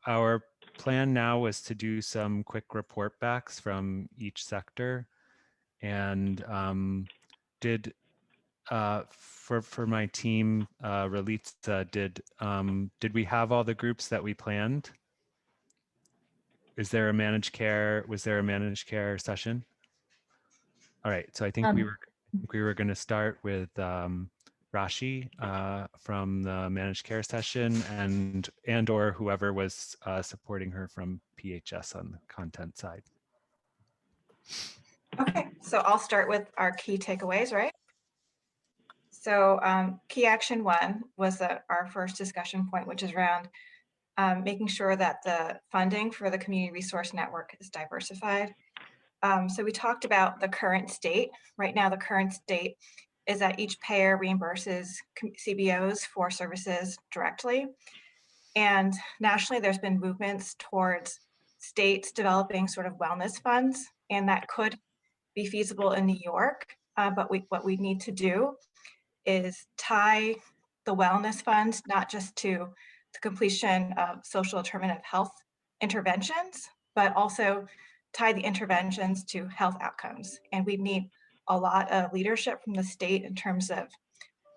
our plan now was to do some quick report backs from each sector, and did for my team, Relitza, did we have all the groups that we planned? Was there a managed care session? All right, so I think we were going to start with Rashi from the managed care session, and or whoever was supporting her from PHS on the content side. Okay, so I'll start with our key takeaways, right? So key action 1 was our first discussion point, which is around making sure that the funding for the community resource network is diversified. So we talked about the current state. Right now, the current state is that each payer reimburses CBOs for services directly. And nationally, there's been movements towards states developing sort of wellness funds, and that could be feasible in New York. But what we need to do is tie the wellness funds not just to the completion of social determinant of health interventions, but also tie the interventions to health outcomes. And we need a lot of leadership from the state in terms of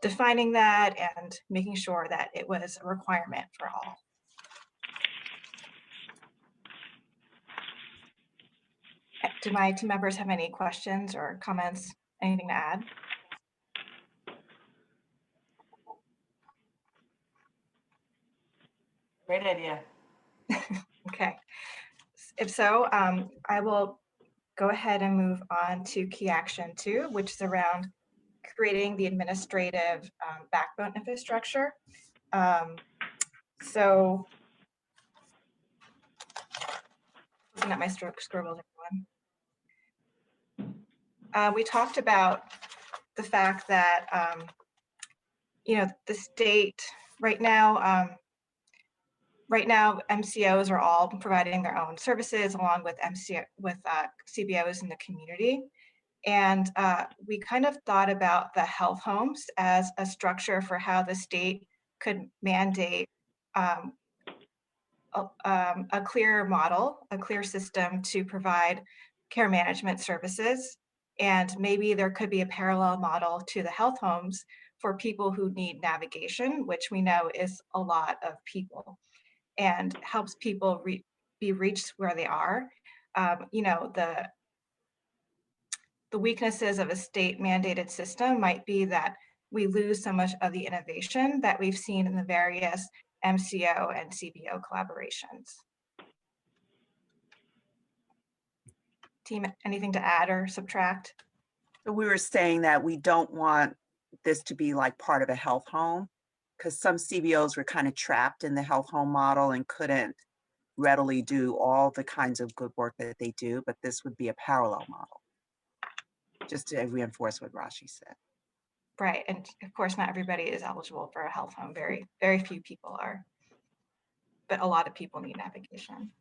defining that and making sure that it was a requirement for all. Do my team members have any questions or comments, anything to add? Great idea. Okay. If so, I will go ahead and move on to key action 2, which is around creating the administrative backbone infrastructure. So, looking at my scribbles, everyone. We talked about the fact that the state right now. Right now, MCOs are all providing their own services along with CBOs in the community. And we kind of thought about the health homes as a structure for how the state could mandate a clear model, a clear system to provide care management services. And maybe there could be a parallel model to the health homes for people who need navigation, which we know is a lot of people, and helps people be reached where they are. The weaknesses of a state mandated system might be that we lose so much of the innovation that we've seen in the various MCO and CBO collaborations. Team, anything to add or subtract? So we were saying that we don't want this to be like part of a health home, because some CBOs were kind of trapped in the health home model and couldn't readily do all the kinds of good work that they do, but this would be a parallel model, just to reinforce what Rashi said. Right, and of course not everybody is eligible for a health home, very, very few people are, but a lot of people need navigation.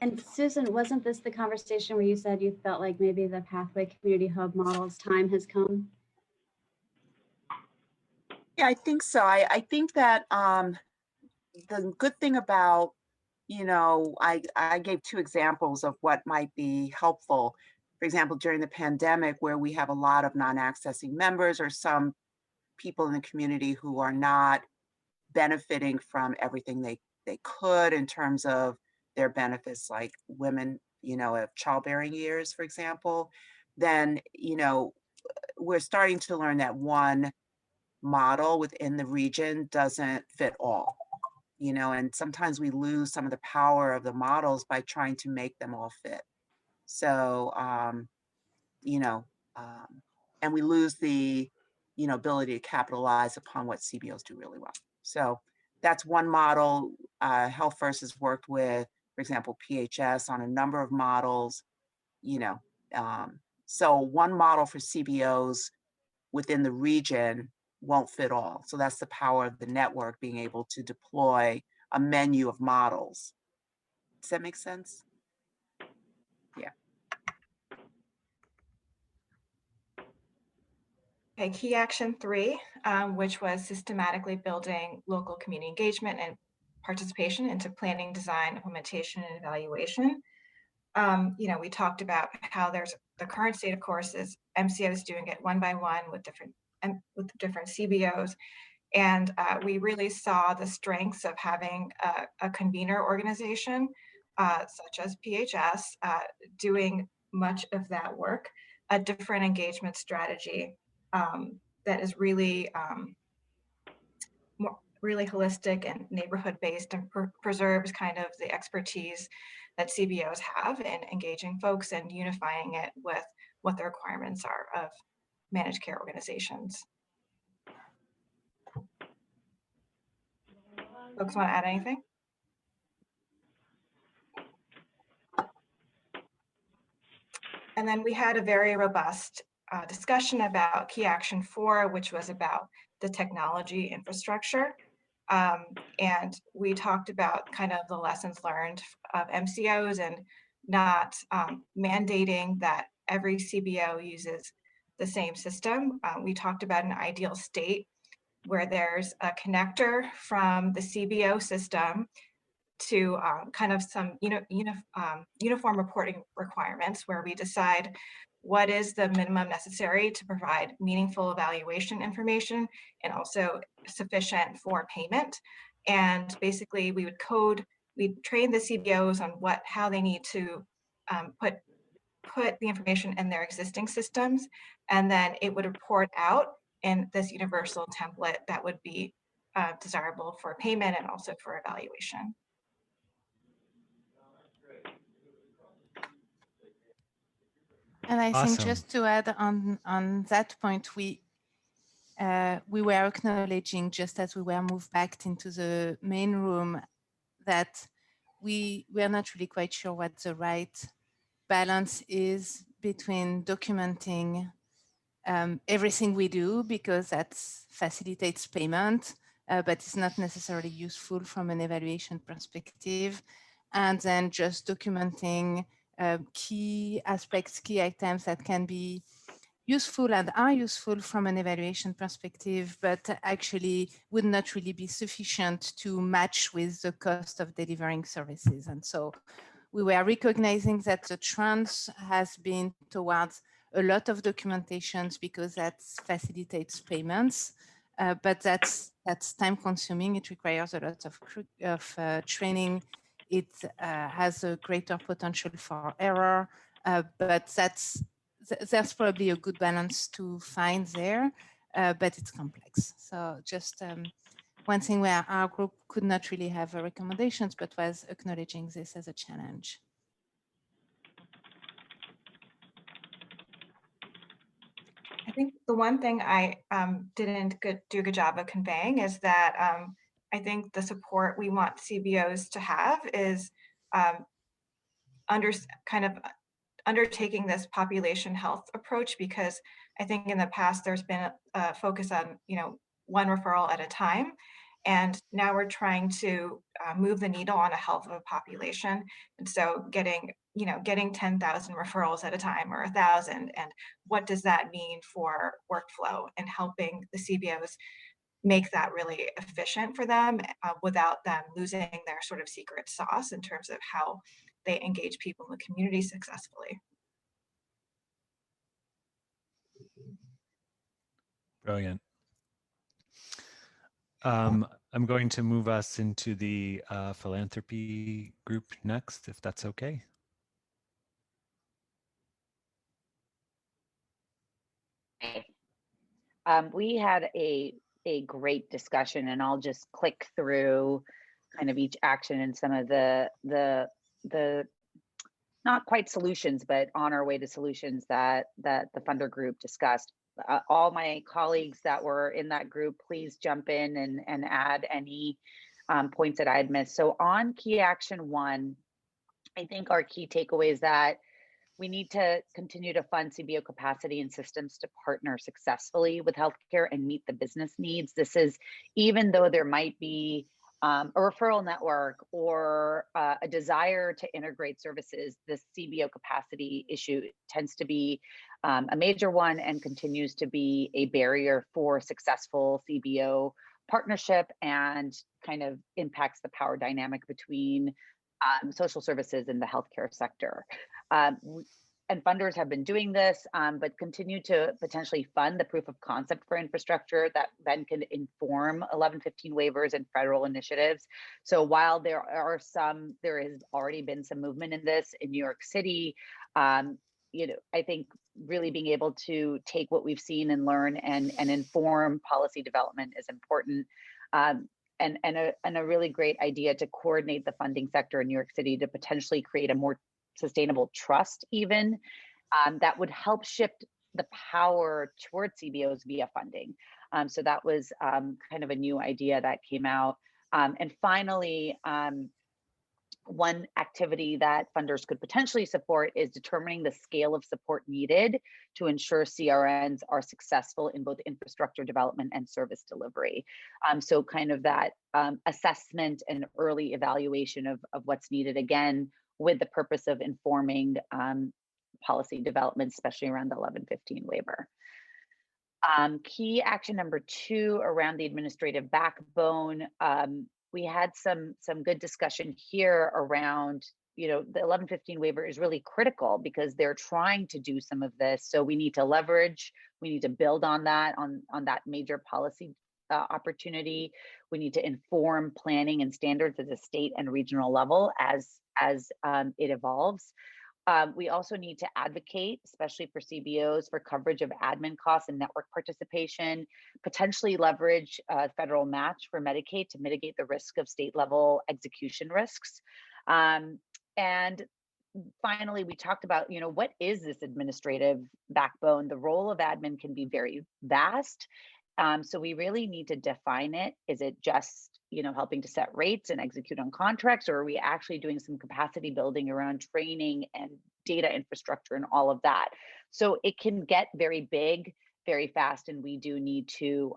And Susan, wasn't this the conversation where you said you felt like maybe the Pathway Community Hub model's time has come? Yeah, I think so. I think that the good thing about, I gave 2 examples of what might be helpful. For example, during the pandemic, where we have a lot of non-accessing members or some people in the community who are not benefiting from everything they could in terms of their benefits, like women, of childbearing years, for example, then, we're starting to learn that one model within the region doesn't fit all, and sometimes we lose some of the power of the models by trying to make them all fit. So, and we lose the, ability to capitalize upon what CBOs do really well. So that's one model. Health First has worked with, for example, PHS on a number of models, so one model for CBOs within the region won't fit all. So that's the power of the network being able to deploy a menu of models. Does that make sense? Yeah. Okay, key action 3, which was systematically building local community engagement and participation into planning, design, implementation, and evaluation. We talked about how there's the current state, of course, is MCOs doing it one by one with different CBOs. And we really saw the strengths of having a convener organization, such as PHS, doing much of that work, a different engagement strategy that is really really holistic and neighborhood-based, and preserves kind of the expertise that CBOs have in engaging folks and unifying it with what the requirements are of managed care organizations. Folks want to add anything? And then we had a very robust discussion about Key Action 4, which was about the technology infrastructure. And we talked about kind of the lessons learned of MCOs and not mandating that every CBO uses the same system. We talked about an ideal state where there's a connector from the CBO system to kind of some uniform reporting requirements, where we decide what is the minimum necessary to provide meaningful evaluation information and also sufficient for payment. And basically we'd train the CBOs on how they need to put the information in their existing systems, and then it would report out in this universal template that would be desirable for payment and also for evaluation. And I Awesome. think just to add on that point, we were acknowledging, just as we were moved back into the main room, that we are not really quite sure what the right balance is between documenting everything we do, because that facilitates payment, but it's not necessarily useful from an evaluation perspective, and then just documenting key aspects, key items that can be useful and are useful from an evaluation perspective, but actually would not really be sufficient to match with the cost of delivering services. And so we were recognizing that the trend has been towards a lot of documentations because that facilitates payments, but that's time consuming. It requires a lot of training. It has a greater potential for error, but there's probably a good balance to find there, but it's complex. So just one thing where our group could not really have recommendations, but was acknowledging this as a challenge. I think the one thing I didn't do a good job of conveying is that I think the support we want CBOs to have is undertaking this population health approach, because I think in the past there's been a focus on one referral at a time, and now we're trying to move the needle on a health of a population. And so getting 10,000 referrals at a time, or 1,000, and what does that mean for workflow, and helping the CBOs make that really efficient for them without them losing their sort of secret sauce in terms of how they engage people in the community successfully. Brilliant. I'm going to move us into the philanthropy group next, if that's okay. We had a great discussion, and I'll just click through kind of each action and some of the not quite solutions, but on our way to solutions that the funder group discussed. All my colleagues that were in that group, please jump in and add any points that I had missed. So on Key Action 1, I think our key takeaway is that we need to continue to fund CBO capacity and systems to partner successfully with healthcare and meet the business needs. This is, even though there might be a referral network or a desire to integrate services, the CBO capacity issue tends to be a major one and continues to be a barrier for successful CBO partnership and kind of impacts the power dynamic between social services and the healthcare sector. And funders have been doing this, but continue to potentially fund the proof of concept for infrastructure that then can inform 1115 waivers and federal initiatives. So while there has already been some movement in this in New York City, you know, I think really being able to take what we've seen and learn and inform policy development is important. And a really great idea to coordinate the funding sector in New York City to potentially create a more sustainable trust even that would help shift the power towards CBOs via funding. So that was kind of a new idea that came out. And finally, one activity that funders could potentially support is determining the scale of support needed to ensure CRNs are successful in both infrastructure development and service delivery. So kind of that assessment and early evaluation of what's needed, again, with the purpose of informing policy development, especially around the 1115 waiver. Key action number 2 around the administrative backbone. We had some good discussion here around, you know, the 1115 waiver is really critical because they're trying to do some of this. So we need to leverage, we need to build on that, on that major policy opportunity. We need to inform planning and standards at the state and regional level as it evolves. We also need to advocate, especially for CBOs, for coverage of admin costs and network participation, potentially leverage federal match for Medicaid to mitigate the risk of state level execution risks. And finally, we talked about, you know, what is this administrative backbone? The role of admin can be very vast. So we really need to define it. Is it just, you know, helping to set rates and execute on contracts, or are we actually doing some capacity building around training and data infrastructure and all of that? So it can get very big, very fast, and we do need to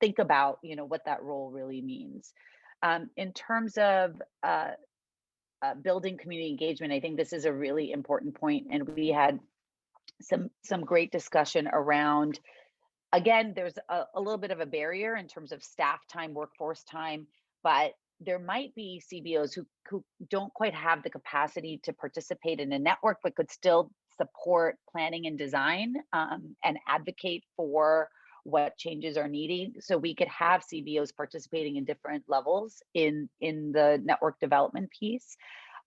think about, you know, what that role really means. In terms of building community engagement, I think this is a really important point, and we had some great discussion around. Again, there's a little bit of a barrier in terms of staff time, workforce time, but there might be CBOs who don't quite have the capacity to participate in a network, but could still support planning and design and advocate for what changes are needed. So we could have CBOs participating in different levels in the network development piece.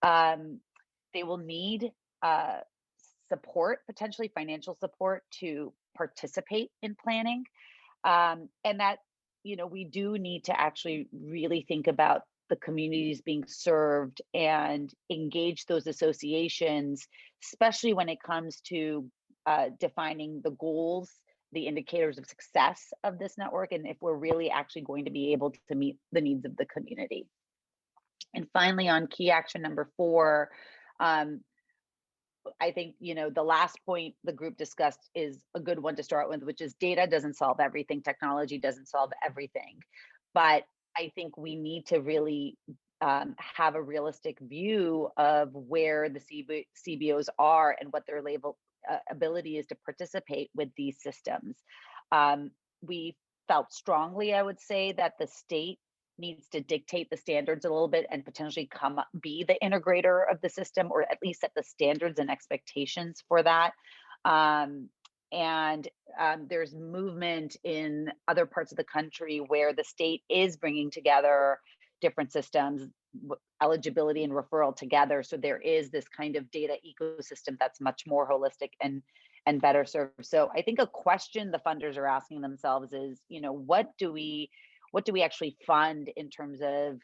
They will need support, potentially financial support, to participate in planning. And that, you know, we do need to actually really think about the communities being served and engage those associations, especially when it comes to defining the goals, the indicators of success of this network, and if we're really actually going to be able to meet the needs of the community. And finally, on key action number 4, I think, you know, the last point the group discussed is a good one to start with, which is data doesn't solve everything. Technology doesn't solve everything. But I think we need to really have a realistic view of where the CBOs are and what their ability is to participate with these systems. We felt strongly, I would say, that the state needs to dictate the standards a little bit and potentially be the integrator of the system, or at least set the standards and expectations for that. There's movement in other parts of the country where the state is bringing together different systems, eligibility and referral together. So there is this kind of data ecosystem that's much more holistic and better served. So I think a question the funders are asking themselves is, you know, what do we actually fund in terms of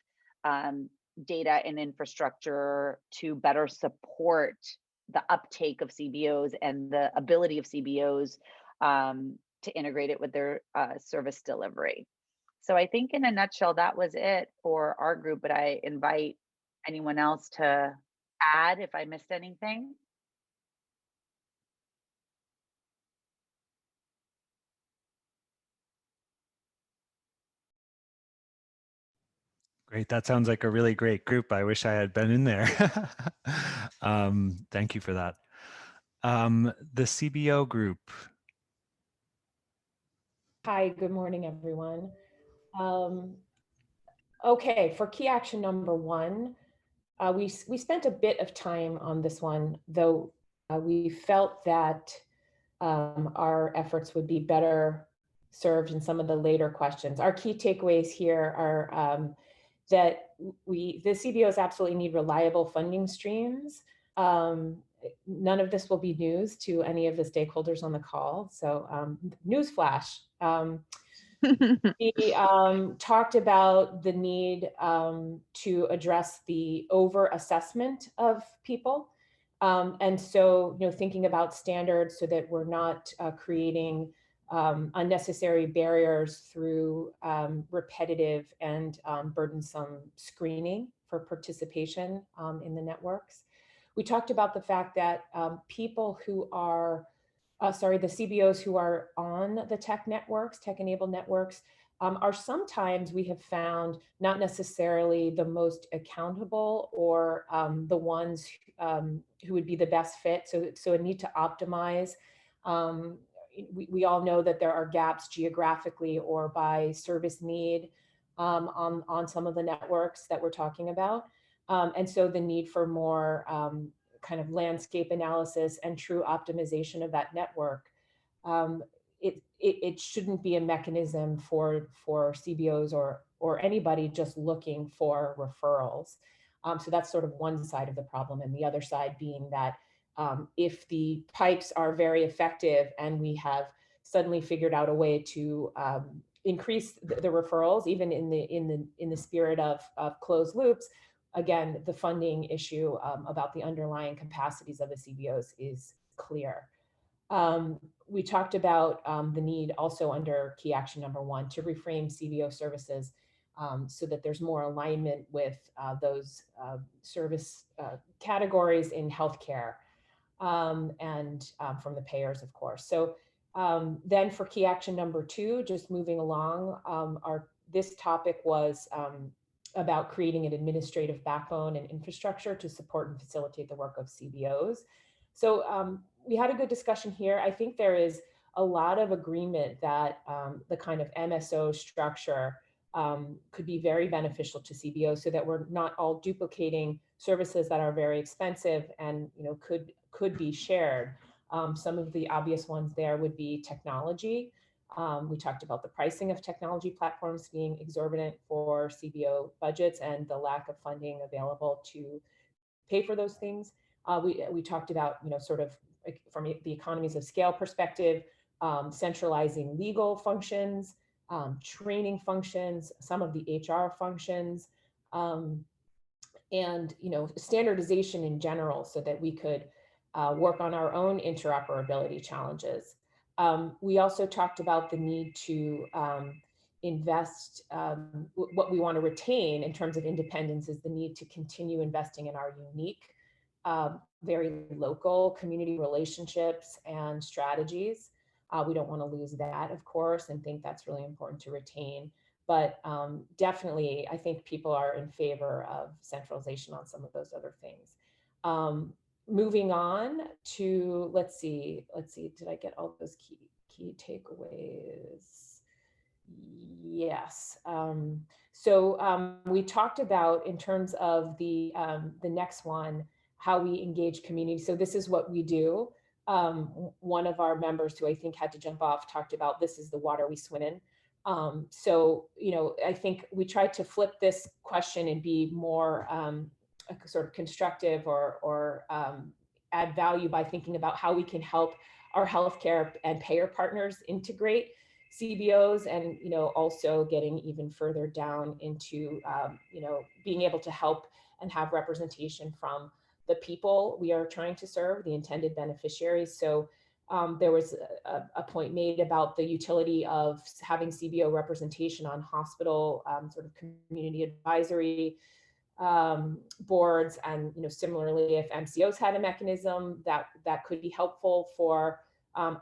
data and infrastructure to better support the uptake of CBOs and the ability of CBOs to integrate it with their service delivery. So I think in a nutshell, that was it for our group, but I invite anyone else to add if I missed anything. Great. That sounds like a really great group. I wish I had been in there. Thank you for that. The CBO group. Hi, good morning, everyone. Okay, for key action number one, we spent a bit of time on this one, though we felt that our efforts would be better served in some of the later questions. Our key takeaways here are that the CBOs absolutely need reliable funding streams. None of this will be news to any of the stakeholders on the call. So newsflash. We talked about the need to address the over-assessment of people. And so, thinking about standards so that we're not creating unnecessary barriers through repetitive and burdensome screening for participation in the networks. We talked about the fact that people who are, the CBOs who are on the tech-enabled networks, are sometimes, we have found, not necessarily the most accountable or the ones who would be the best fit. So a need to optimize. We all know that there are gaps geographically or by service need on some of the networks that we're talking about. And so the need for more kind of landscape analysis and true optimization of that network. It shouldn't be a mechanism for CBOs or anybody just looking for referrals. So that's sort of one side of the problem, and the other side being that if the pipes are very effective and we have suddenly figured out a way to increase the referrals, even in the spirit of closed loops, again, the funding issue about the underlying capacities of the CBOs is clear. We talked about the need also under key action number one to reframe CBO services so that there's more alignment with those service categories in healthcare and from the payers, of course. So then for key action number two, just moving along, this topic was about creating an administrative backbone and infrastructure to support and facilitate the work of CBOs. So we had a good discussion here. I think there is a lot of agreement that the kind of MSO structure could be very beneficial to CBOs so that we're not all duplicating services that are very expensive and could be shared. Some of the obvious ones there would be technology. We talked about the pricing of technology platforms being exorbitant for CBO budgets and the lack of funding available to pay for those things. We talked about, sort of from the economies of scale perspective, centralizing legal functions, training functions, some of the HR functions, and standardization in general so that we could work on our own interoperability challenges. We also talked about the need to invest, what we want to retain in terms of independence is the need to continue investing in our unique, very local community relationships and strategies. We don't want to lose that, of course, and think that's really important to retain. But definitely, I think people are in favor of centralization on some of those other things. Moving on to, let's see, did I get all those key takeaways? Yes. So we talked about, in terms of the next one, how we engage community. So this is what we do. One of our members, who I think had to jump off, talked about this is the water we swim in. So, I think we tried to flip this question and be more sort of constructive or add value by thinking about how we can help our healthcare and payer partners integrate CBOs, and also getting even further down into being able to help and have representation from the people we are trying to serve, the intended beneficiaries. So there was a point made about the utility of having CBO representation on hospital sort of community advisory boards, and similarly, if MCOs had a mechanism that could be helpful for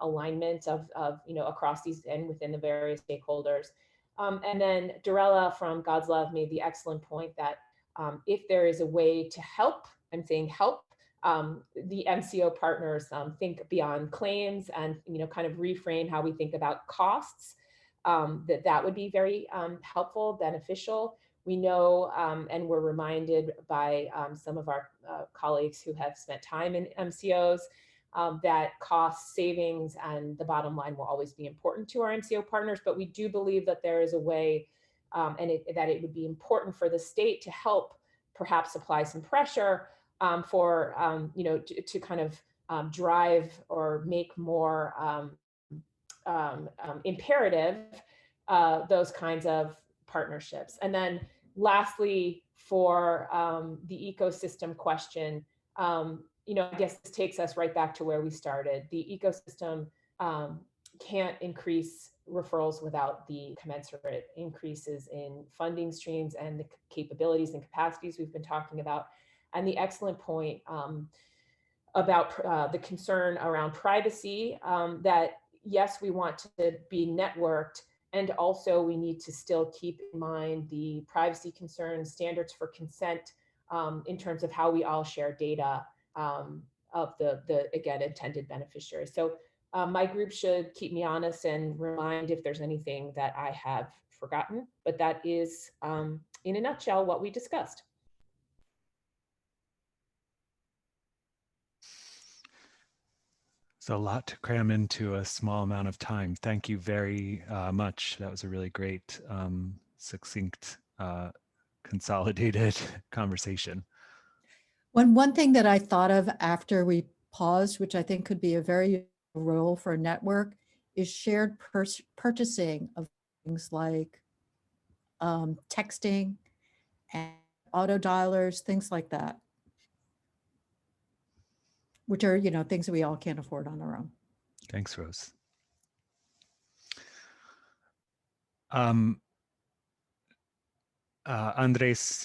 alignment of across these and within the various stakeholders. And then Dorella from God's Love made the excellent point that if there is a way to help, I'm saying help, the MCO partners think beyond claims and kind of reframe how we think about costs that would be very helpful, beneficial. We know, and we're reminded by some of our colleagues who have spent time in MCOs, that cost savings and the bottom line will always be important to our MCO partners, but we do believe that there is a way that it would be important for the state to help perhaps apply some pressure for, to kind of drive or make more imperative those kinds of partnerships. And then lastly, for the ecosystem question, I guess this takes us right back to where we started. The ecosystem can't increase referrals without the commensurate increases in funding streams and the capabilities and capacities we've been talking about. And the excellent point about the concern around privacy, that yes, we want to be networked, and also we need to still keep in mind the privacy concerns, standards for consent in terms of how we all share data of the again, intended beneficiaries. So my group should keep me honest and remind if there's anything that I have forgotten, but that is in a nutshell what we discussed. So a lot to cram into a small amount of time. Thank you very much. That was a really great, succinct, consolidated conversation. One thing that I thought of after we paused, which I think could be a very useful role for a network, is shared purchasing of things like texting and auto dialers, things like that, which are, things that we all can't afford on our own. Thanks, Rose. Andres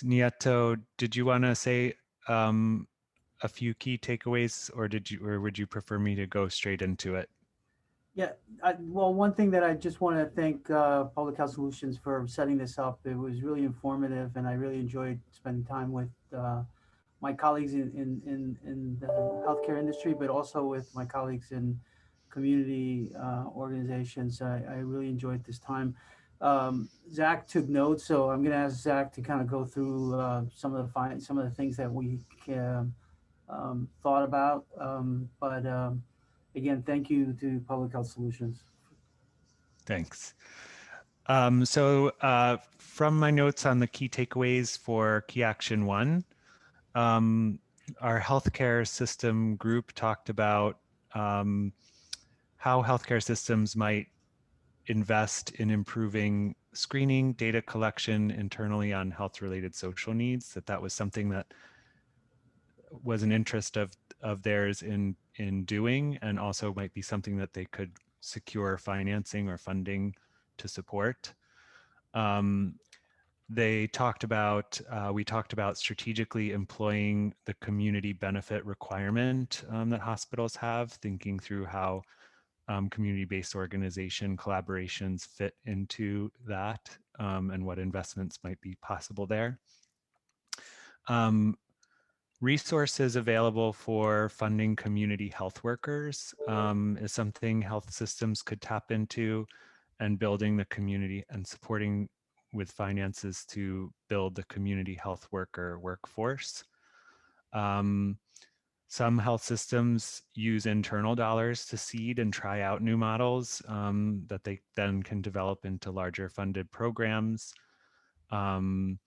Nieto, did you want to say a few key takeaways, or would you prefer me to go straight into it? Yeah, well, one thing that I just want to thank Public Health Solutions for setting this up. It was really informative, and I really enjoyed spending time with my colleagues in the healthcare industry, but also with my colleagues in community organizations. I really enjoyed this time. Zach took notes, so I'm going to ask Zach to kind of go through some of the things that we thought about. Again, thank you to Public Health Solutions. Thanks. So from my notes on the key takeaways for Key Action 1, our healthcare system group talked about how healthcare systems might invest in improving screening, data collection internally on health-related social needs, that was something that was an interest of theirs in doing, and also might be something that they could secure financing or funding to support. We talked about strategically employing the community benefit requirement that hospitals have, thinking through how community-based organization collaborations fit into that, and what investments might be possible there. Resources available for funding community health workers is something health systems could tap into, and building the community and supporting with finances to build the community health worker workforce. Some health systems use internal dollars to seed and try out new models that they then can develop into larger funded programs. We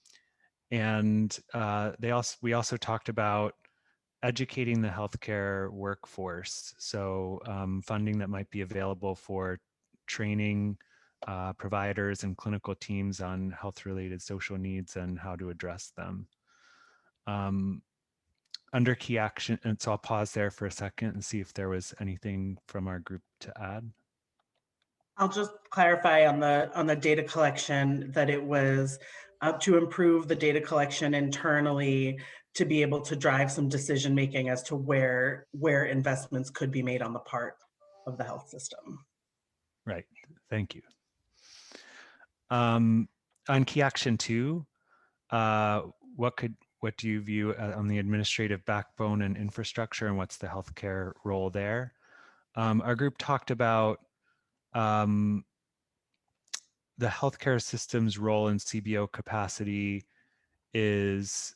also talked about educating the healthcare workforce. So funding that might be available for training providers and clinical teams on health-related social needs and how to address them. Under key action, and so I'll pause there for a second and see if there was anything from our group to add. I'll just clarify on the data collection that it was to improve the data collection internally to be able to drive some decision making as to where investments could be made on the part of the health system. Right, thank you. On key action 2, what do you view on the administrative backbone and infrastructure, and what's the healthcare role there? Our group talked about the healthcare system's role in CBO capacity is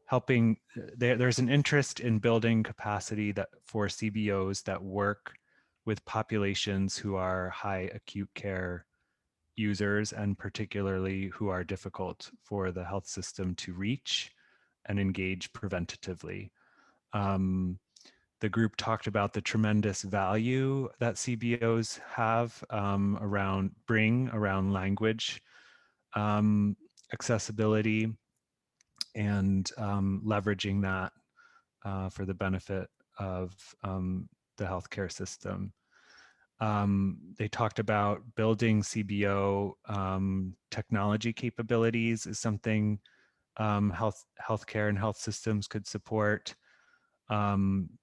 helping. There's an interest in building capacity that for CBOs that work with populations who are high acute care users, and particularly who are difficult for the health system to reach and engage preventatively. The group talked about the tremendous value that CBOs have around language accessibility and leveraging that for the benefit of the healthcare system. They talked about building CBO technology capabilities is something healthcare and health systems could support.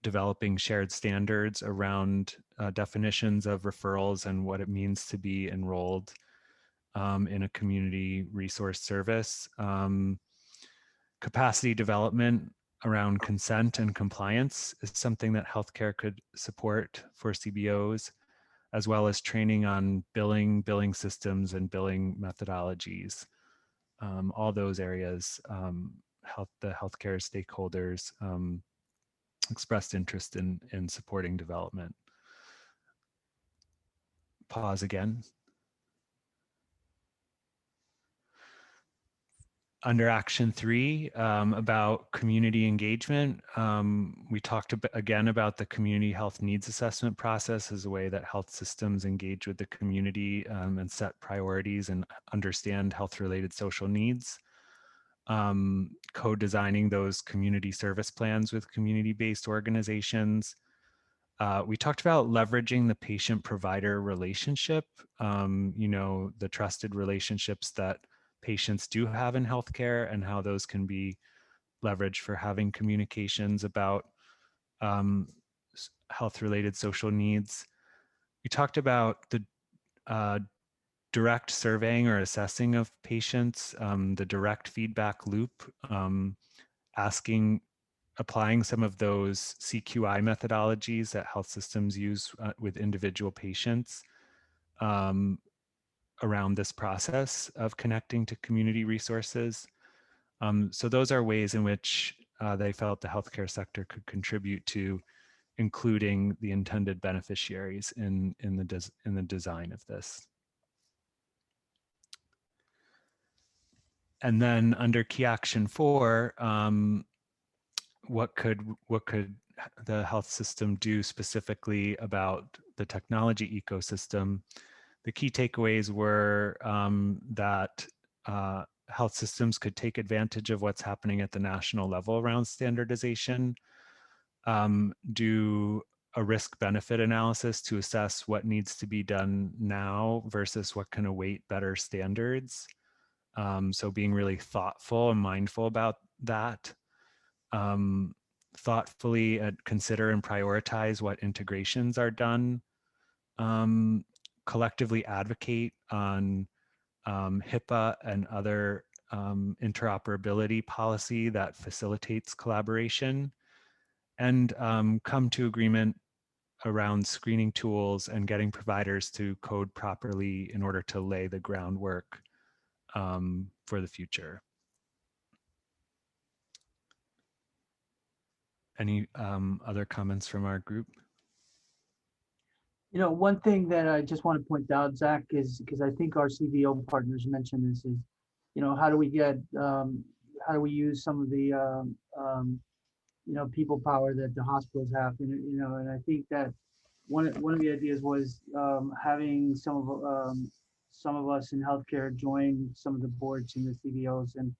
Developing shared standards around definitions of referrals and what it means to be enrolled in a community resource service. Capacity development around consent and compliance is something that healthcare could support for CBOs, as well as training on billing systems and billing methodologies. All those areas, the healthcare stakeholders expressed interest in supporting development. Pause again. Under action 3, about community engagement, we talked again about the community health needs assessment process as a way that health systems engage with the community and set priorities and understand health-related social needs. Co-designing those community service plans with community-based organizations. We talked about leveraging the patient-provider relationship, the trusted relationships that patients do have in healthcare and how those can be leveraged for having communications about health-related social needs. We talked about the direct surveying or assessing of patients, the direct feedback loop, applying some of those CQI methodologies that health systems use with individual patients around this process of connecting to community resources. So those are ways in which they felt the healthcare sector could contribute to including the intended beneficiaries in the design of this. And then under key action 4, what could the health system do specifically about the technology ecosystem? The key takeaways were that health systems could take advantage of what's happening at the national level around standardization, do a risk-benefit analysis to assess what needs to be done now versus what can await better standards. So being really thoughtful and mindful about that. Thoughtfully consider and prioritize what integrations are done. Collectively advocate on HIPAA and other interoperability policy that facilitates collaboration, and come to agreement around screening tools and getting providers to code properly in order to lay the groundwork for the future. Any other comments from our group? One thing that I just want to point out, Zach, is because I think our CBO partners mentioned this, is, how do we use some of the, people power that the hospitals have, and I think that one of the ideas was having some of us in healthcare join some of the boards in the CBOs, and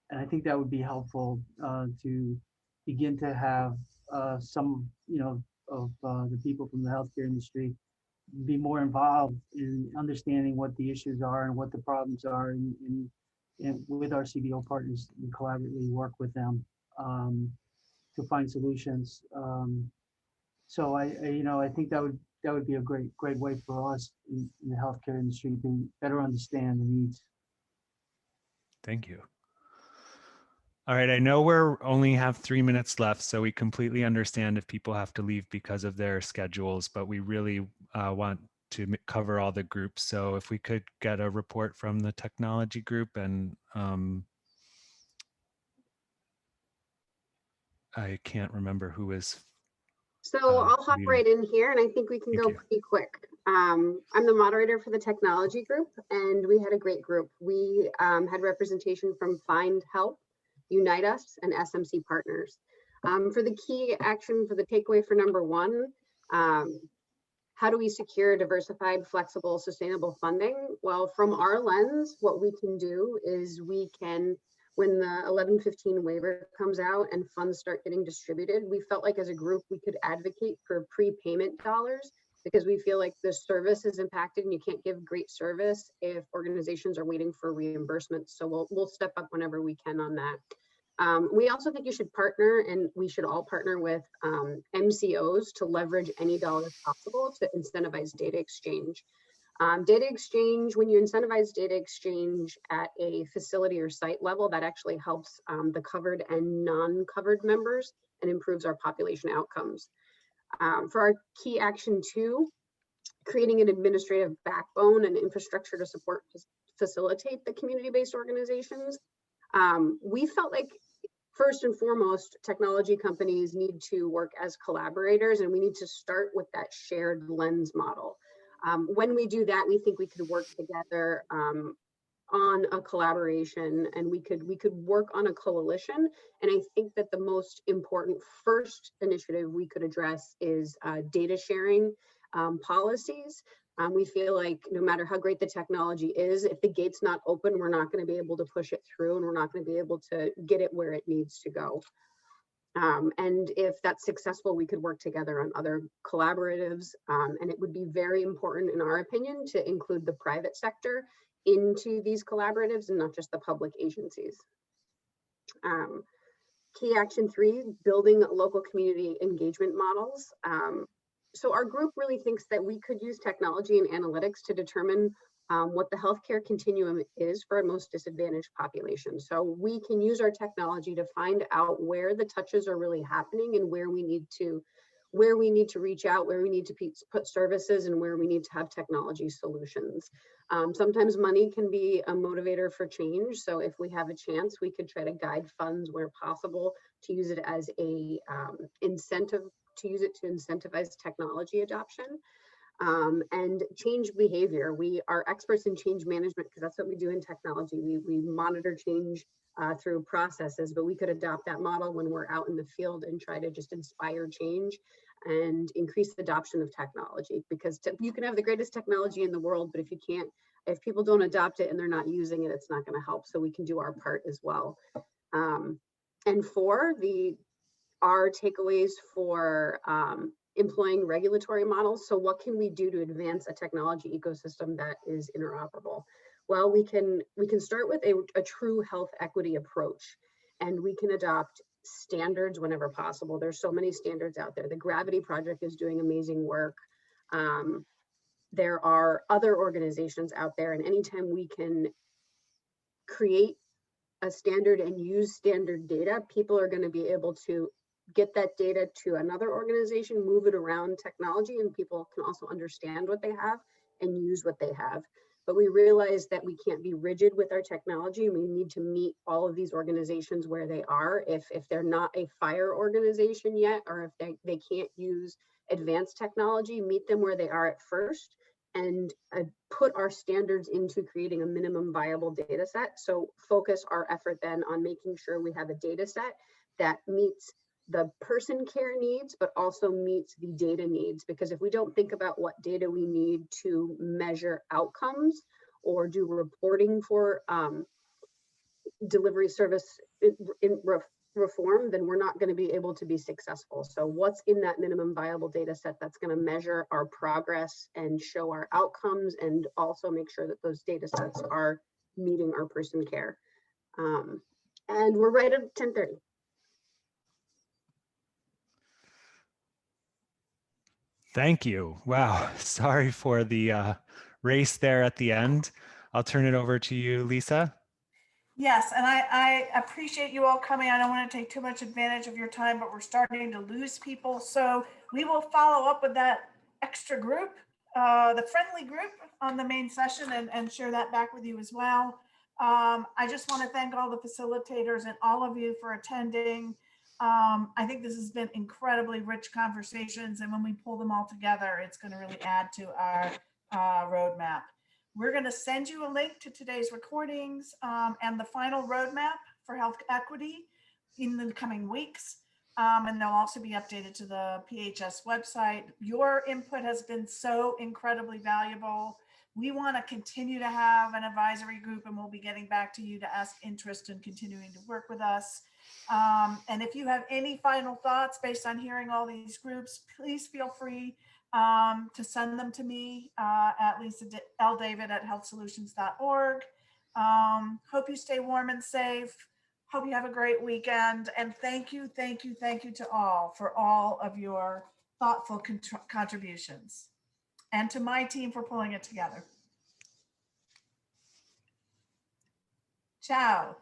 and I think that would be helpful to begin to have some of the people from the healthcare industry be more involved in understanding what the issues are and what the problems are, and with our CBO partners, we collaboratively work with them to find solutions. So I think that would be a great way for us in the healthcare industry to better understand the needs. Thank you. All right, I know we're only have 3 minutes left, so we completely understand if people have to leave because of their schedules, but we really want cover all the groups. So if we could get a report from the technology group, and I can't remember who is. So I'll hop leading. right in here, and I think we can Thank go you. pretty quick. I'm the moderator for the technology group, and we had a great group. We had representation from Find Help, Unite Us, and SMC Partners. For the key action for the takeaway for number one, how do we secure diversified, flexible, sustainable funding? Well, from our lens, what we can do is we can, when the 1115 waiver comes out and funds start getting distributed, we felt like as a group, we could advocate for prepayment dollars, because we feel like the service is impacted and you can't give great service if organizations are waiting for reimbursement. So we'll step up whenever we can on that. We also think you should partner, and we should all partner with MCOs to leverage any dollars possible to incentivize data exchange. Data exchange, when you incentivize data exchange at a facility or site level, that actually helps the covered and non-covered members and improves our population outcomes. For our key action 2, creating an administrative backbone and infrastructure to support, facilitate the community-based organizations. We felt like, first and foremost, technology companies need to work as collaborators, and we need to start with that shared lens model. When we do that, we think we could work together on a collaboration, and we could work on a coalition. And I think that the most important first initiative we could address is data sharing policies. We feel like no matter how great the technology is, if the gate's not open, we're not going to be able to push it through, and we're not going to be able to get it where it needs to go. And if that's successful, we could work together on other collaboratives. And it would be very important, in our opinion, to include the private sector into these collaboratives and not just the public agencies. Key action 3, building local community engagement models. So our group really thinks that we could use technology and analytics to determine what the healthcare continuum is for our most disadvantaged population. So we can use our technology to find out where the touches are really happening and where we need to reach out, where we need to put services, and where we need to have technology solutions. Sometimes money can be a motivator for change. So if we have a chance, we could try to guide funds where possible to use it as a incentive, to use it to incentivize technology adoption. And change behavior. We are experts in change management because that's what we do in technology. We monitor change through processes, but we could adopt that model when we're out in the field and try to just inspire change and increase the adoption of technology, because you can have the greatest technology in the world, but if people don't adopt it and they're not using it, it's not going to help. So we can do our part as well. And 4, our takeaways for employing regulatory models. So what can we do to advance a technology ecosystem that is interoperable? Well, we can start with a true health equity approach, and we can adopt standards whenever possible. There's so many standards out there. The Gravity Project is doing amazing work. There are other organizations out there, and anytime we can create a standard and use standard data, people are going to be able to get that data to another organization, move it around technology, and people can also understand what they have and use what they have. But we realize that we can't be rigid with our technology. We need to meet all of these organizations where they are. If they're not a FHIR organization yet, or if they can't use advanced technology, meet them where they are at first, and put our standards into creating a minimum viable data set. So focus our effort then on making sure we have a data set that meets the person care needs, but also meets the data needs. Because if we don't think about what data we need to measure outcomes or do reporting for delivery service reform, then we're not going to be able to be successful. So what's in that minimum viable data set that's going to measure our progress and show our outcomes, and also make sure that those data sets are meeting our person care. And we're right at 10:30. Thank you. Wow. Sorry for the race there at the end. I'll turn it over to you, Lisa. Yes, and I appreciate you all coming. I don't want to take too much advantage of your time, but we're starting to lose people. So we will follow up with that extra group the friendly group on the main session and share that back with you as well. I just want to thank all the facilitators and all of you for attending. I think this has been incredibly rich conversations, and when we pull them all together, it's going to really add to our roadmap. We're going to send you a link to today's recordings and the final roadmap for health equity in the coming weeks. And they'll also be updated to the PHS website. Your input has been so incredibly valuable. We want to continue to have an advisory group, and we'll be getting back to you to ask interest in continuing to work with us. And if you have any final thoughts based on hearing all these groups, please feel free to send them to me at lisadavid@healthsolutions.org. Hope you stay warm and safe. Hope you have a great weekend. And thank you to all for all of your thoughtful contributions, and to my team for pulling it together. Ciao.